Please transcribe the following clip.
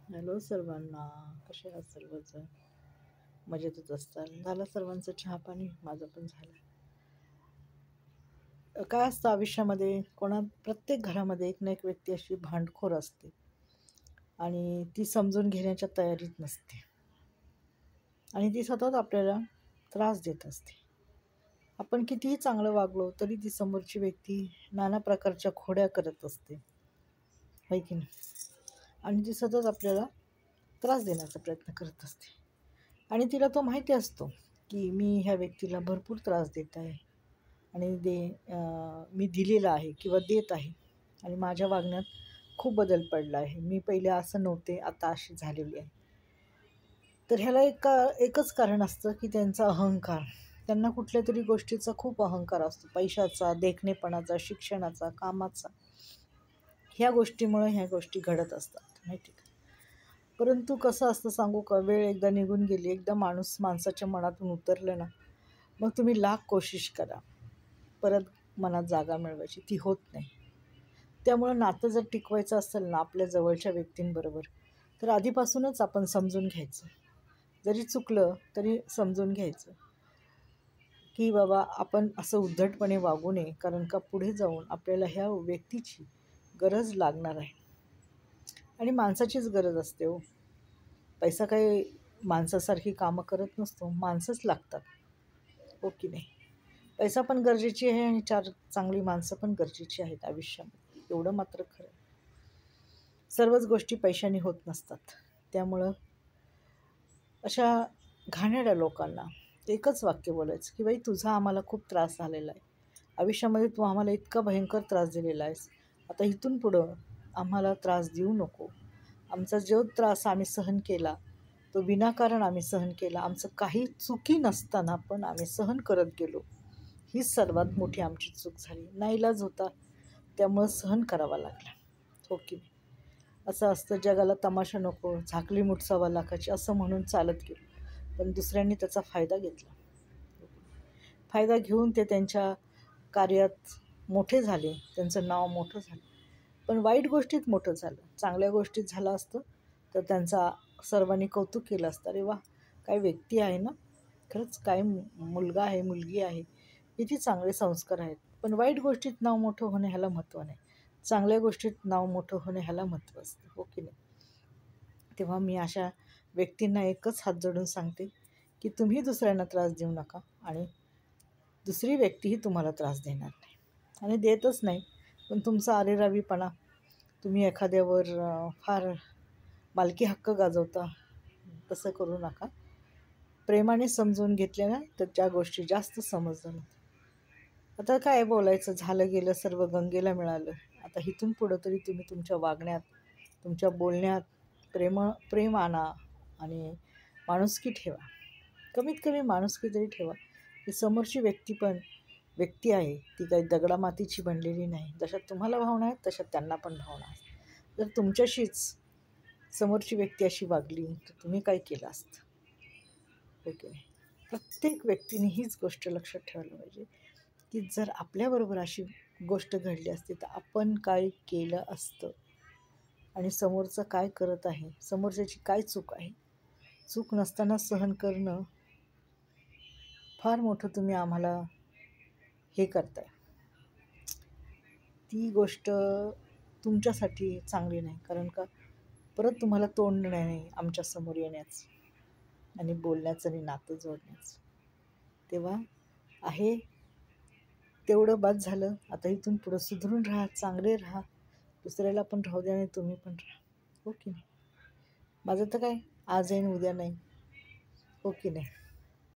Hello सर्वांना, कसे आहात सर्वजण? मजेतच असताल. झालं सर्वांचं चहा पाणी? माझं पण झालं. काय असतं आयुष्यामध्ये, प्रत्येक घरामध्ये एक ना एक व्यक्ती अशी भांडखोर असते आणि ती समजून घेण्याच्या तयारीत नसते आणि ती सतत आपल्याला त्रास देत असते. आपण कितीही चांगलं वागलो तरी ती समोरची व्यक्ती नाना प्रकारच्या खोड्या करत असते, है की नाही? आणि ती सतत आपल्याला त्रास देण्याचा प्रयत्न करत असते आणि तिला तो माहिती असतो की मी ह्या व्यक्तीला भरपूर त्रास देत आहे आणि मी दिलेला आहे किंवा देत आहे आणि माझ्या वागण्यात खूप बदल पडला आहे. मी पहिले असं नव्हते, आता अशी झालेली आहे. तर ह्याला एकच कारण असतं की त्यांचा अहंकार. त्यांना कुठल्या तरी गोष्टीचा खूप अहंकार असतो, पैशाचा, देखणेपणाचा, शिक्षणाचा, कामाचा. ह्या गोष्टीमुळे ह्या गोष्टी घडत असतात, माहिती का? परंतु कसं असतं सांगू का, वेळ एकदा निघून गेली, एकदा माणसाच्या मनातून उतरलं ना, मग तुम्ही लाख कोशिश करा, परत मनात जागा मिळवायची, ती होत नाही. त्यामुळं नातं जर टिकवायचं असेल ना आपल्या जवळच्या व्यक्तींबरोबर, तर आधीपासूनच आपण समजून घ्यायचं. जरी चुकलं तरी समजून घ्यायचं की बाबा आपण असं उद्धटपणे वागू नये, कारण का पुढे जाऊन आपल्याला ह्या व्यक्तीची गरज लागणार आहे आणि माणसाचीच गरज असते हो. पैसा काही माणसासारखी कामं करत नसतो, माणसंच लागतात, हो की नाही? पैसा पण गरजेची आहे आणि चार चांगली माणसं पण गरजेची आहेत आयुष्यामध्ये, एवढं मात्र खरं. सर्वच गोष्टी पैशाने होत नसतात. त्यामुळं अशा घाणेरड्या लोकांना एकच वाक्य बोलायचं की बाई, तुझा आम्हाला खूप त्रास झालेला आहे आयुष्यामध्ये, तू आम्हाला इतका भयंकर त्रास दिलेला आहेस, आता इथून पुढं आम्हाला त्रास देऊ नको. आमचा जो त्रास आम्ही सहन केला तो विनाकारण आम्ही सहन केला, आमचं काही चुकी नसताना पण आम्ही सहन करत गेलो, हीच सर्वात मोठी आमची चूक झाली. नाईलाज होता, त्यामुळं सहन करावा लागला, हो की नाही? असं असतं, जगाला तमाशा नको, झाकली मूठ सव्वा लाखाची असं म्हणून चालत गेलो, पण दुसऱ्यांनी त्याचा फायदा घेतला. फायदा घेऊन ते त्यांच्या कार्यात मोठे झाले, त्यांचं नाव मोठं झालं. पण वाईट गोष्टीत मोठं झालं, चांगल्या गोष्टीत झालं असतं तर त्यांचा सर्वांनी कौतुक केलं असतं. अरे वा, काय व्यक्ती आहे ना, खरंच काय मुलगा आहे, मुलगी आहे, किती चांगले संस्कार आहेत. पण वाईट गोष्टीत नाव मोठं होणे ह्याला महत्त्व नाही, चांगल्या गोष्टीत नाव मोठं होणे ह्याला महत्त्व असतं, हो की नाही? तेव्हा मी अशा व्यक्तींना एकच हात जोडून सांगते की तुम्ही दुसऱ्यांना त्रास देऊ नका आणि दुसरी व्यक्तीही तुम्हाला त्रास देणार नाही आणि देतच नाही. पण तुमचा अरेरावीपणा, तुम्ही एखाद्यावर फार मालकी हक्क गाजवता, तसं करू नका. प्रेमाने समजून घेतले ना तर त्या गोष्टी जास्त समजतात. आता काय बोलायचं, झालं गेलं सर्व गंगेला मिळालं. आता इथून पुढं तरी तुम्ही तुमच्या वागण्यात, तुमच्या बोलण्यात प्रेम आणा आणि माणुसकी ठेवा. कमीत कमी माणुसकी तरी ठेवा की समोरची व्यक्ती आहे, ती काही दगडामातीची बनलेली नाही. जशा तुम्हाला भावना आहेत तशा त्यांना पण भावना आहेत. जर तुमच्याशीच समोरची व्यक्ती अशी वागली तर तुम्ही काय केलं असतं, ओके? प्रत्येक व्यक्तीने हीच गोष्ट लक्षात ठेवायला पाहिजे की जर आपल्याबरोबर अशी गोष्ट घडली असती तर आपण काय केलं असतं आणि समोरचं काय करत आहे, समोरच्याची काय चूक आहे. चूक नसताना सहन करणं फार मोठं तुम्ही आम्हाला हे करताय. ती गोष्ट तुमच्यासाठी चांगली नाही, कारण का परत तुम्हाला तोंड नाही आमच्यासमोर येण्याचं आणि बोलण्याचं आणि नातं जोडण्याचं. तेव्हा आहे तेवढं बाद झालं. आता इथून पुढं सुधरून राहा, चांगले राहा, दुसऱ्याला पण राहू द्या आणि तुम्ही पण राहा, हो की नाही? माझं तर काय, आज आहे उद्या नाही, हो की नाही?